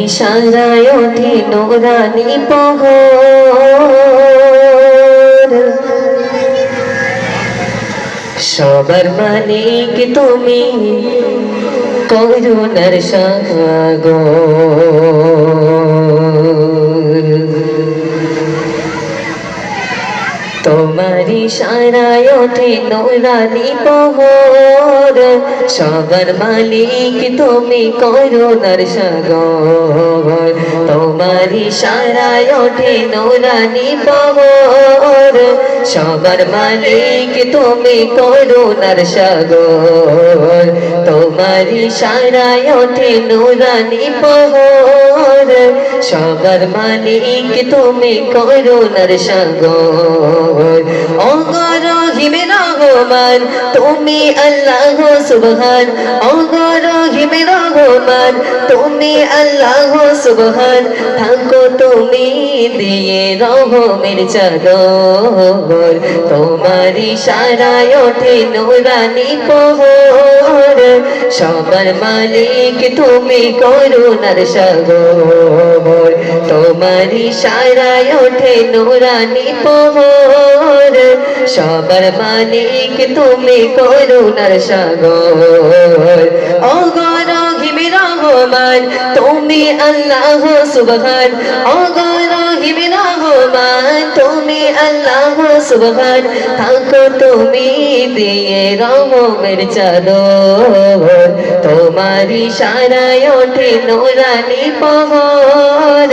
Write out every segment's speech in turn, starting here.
ইশারায় ওঠে নোরানি প্রহর সবার মালিক তুমি করুণার সাগর তোমার ইশারায় ওঠে নোরানি প্রহর সবার মালিক তুমি করুণার সাগর তোমার ইশারায় ওঠে নোরানি প্রহর সবার মালিক তুমি করুণার সাগর তোমার ইশারায় ওঠে নোরানি প্রহর সবার মালিক তুমি করুণার সাগর ও রহিম রহমান তুমি আল্লাহ সুবহান ও রহিম রহমান তুমি আল্লাহ সুবহান থাকো তুমি দিয়ে রহমের চাদর তোমার ইশারায় ওঠে নোরানি প্রহর সবার মালিক তুমি করুণার সাগর তোমার ইশারায় ওঠে নোরানি প্রহর সবার মালিক তুমি করুণার সাগর ও রহিম রহমান তুমি আল্লাহ সুবহান ও রহিম রহমান তুমি আল্লাহ সুবহান থাকো তুমি দিয়ে রহমের চাদর তোমার ইশারায় ওঠে নোরানি প্রহর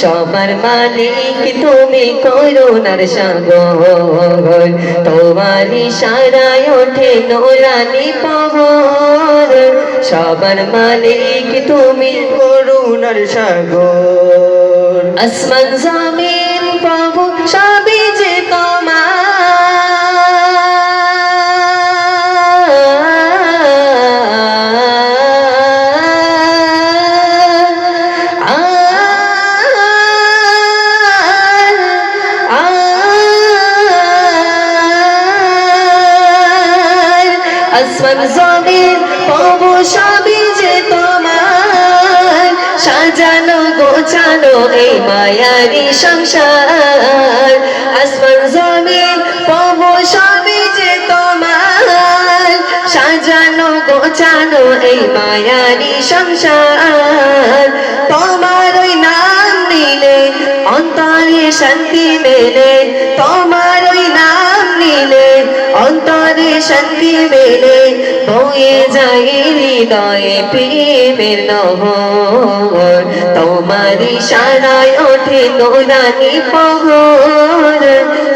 সবার মালিক তুমি করুণার সাগর তোমার ইশারায় ওঠে নোরানি প্রহর সবার মালিক তুমি করুণার সাগর আসমান জমিন প্রভু সবই যে তোমার আসমান জমিন প্রভু সবই যে তোমার সাজানো গোছানো এই মায়ারি সংসার আসমান জমিন প্রভু সবই যে তোমার সাজানো গোছানো এই মায়ারি সংসার তোমার ওই নাম নিলে অন্তরে শান্তি মেলে তোমার ওই নাম নিলে অন্তরে শান্তি মেলে বয়ে যায় হৃদয়ে প্রেমের নহর তোমার ইশারায় ওঠে নোরানি প্রহর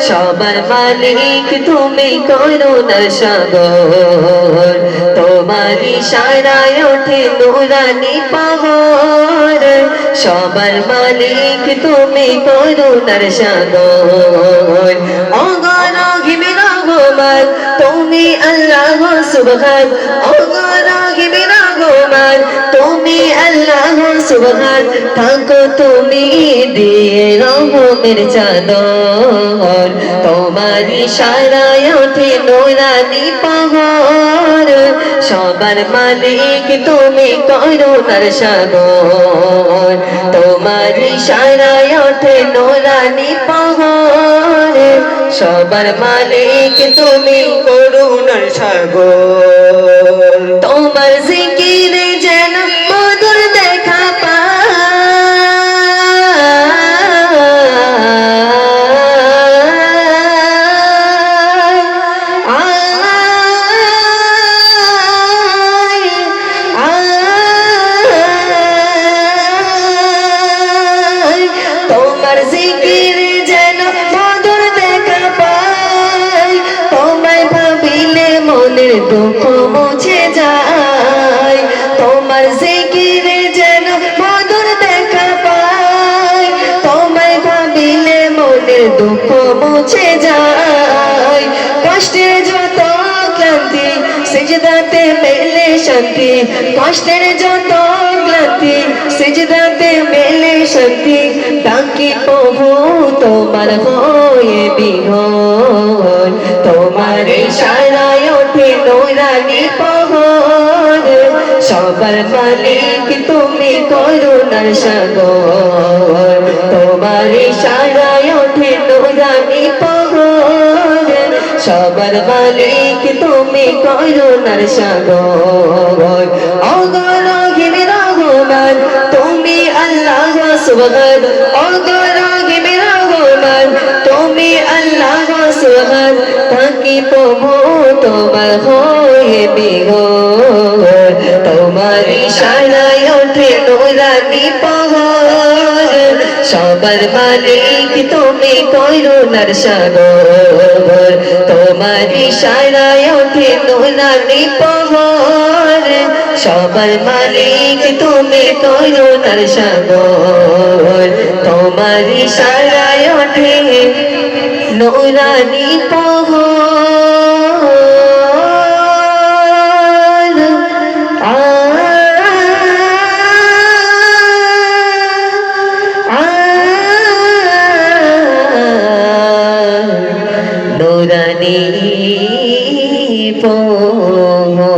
সবার মালিক তুমি করুণার সাগর তোমার ইশারায় ওঠে নোরানি প্রহর সবার মালিক তুমি করুণার সাগর ও রহিম রহমান তুমি আল্লাহ সুবহান ও রহিম রহমান তুমি আল্লাহ সুবহান থাকো তুমি দিয়ে রহমের চাদর তোমার ইশারায় ওঠে নোরানি প্রহর সবার মালিক তুমি করুণার সাগর তোমার ইশারায় ওঠে নোরানি প্রহর সবার মালিক তুমি করুণার সাগর তোমার জিকিরে যেন মধুর দেখা তোমার জিকিরে যেন মধুর দেখা পাই তোমায় ভাবিলে মনের দুঃখ মুছে যায় তোমার জিকিরে যেন মধুর দেখা পাই তোমায় ভাবিলে মনের দুঃখ মুছে যায় কষ্টের যত ক্লান্তি সিজদাতে মেলে শান্তি কষ্টের যত ক্লান্তি সিজদাতে মেলে শান্তি ডাকি প্রভু তোমার হয়ে বিহর তোমার ইশারায় ওঠে নোরানি প্রহর সব সবার মালিক তুমি করুণার সাগর তোমার ইশারায় ওঠে নুরানি পাহাড় সবার মালিক তুমি করুণার সাগর অগণিত রহমান তুমি আল্লাহ সুবহান অগণিত রহমান তুমি আল্লাহ সুবহান তাকি প্রভু তোমার হয়ে বিঘর তোমার ইশারায় ওঠে নুরানি পাহাড় সবার মালিক তুমি করুণার সাগর তোমার ইশারায় ওঠে নুরানি পাহাড় সবার মালিক তুমি করুণার সাগর তোমার ইশারায় ওঠে নুরানি পাহাড় নুরানি পাহাড়